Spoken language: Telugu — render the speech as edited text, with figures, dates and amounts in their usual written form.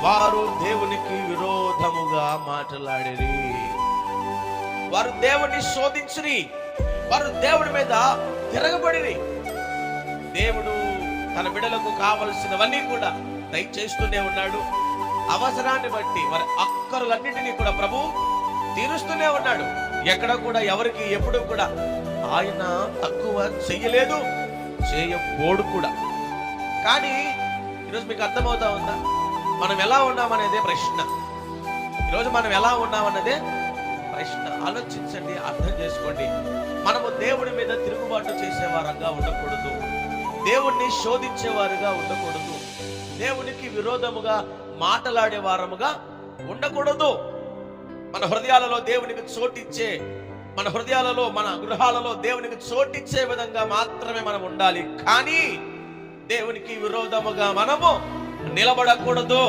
వారు దేవునికి విరోధముగా మాట్లాడిరి. వారు దేవుని శోధించిరి, వారు దేవుడి మీద తిరగబడిరి. దేవుడు తన బిడ్డలకు కావలసినవన్నీ కూడా దయచేస్తూనే ఉన్నాడు. అవసరాన్ని బట్టి వారి అక్కరులన్నింటినీ కూడా ప్రభు తీరుస్తూనే ఉన్నాడు. ఎక్కడ కూడా ఎవరికి ఎప్పుడు కూడా ఆయన తక్కువ చెయ్యలేదు, చేయబోడు కూడా. కానీ ఈరోజు మీకు అర్థమవుతా ఉందా, మనం ఎలా ఉన్నామనేదే ప్రశ్న. ఈరోజు మనం ఎలా ఉన్నామన్నదే ప్రశ్న. ఆలోచించండి, అర్థం చేసుకోండి. మనము దేవుడి మీద తిరుగుబాటు చేసేవారంగా ఉండకూడదు, దేవుణ్ణి శోధించేవారుగా ఉండకూడదు, దేవునికి విరోధముగా మాట్లాడే వారముగా ఉండకూడదు. మన హృదయాలలో దేవునికి చోటిచ్చే, మన హృదయాలలో మన గృహాలలో దేవునికి చోటిచ్చే విధంగా మాత్రమే మనం ఉండాలి. కానీ దేవునికి విరోధముగా మనము నిలబడకూడదు.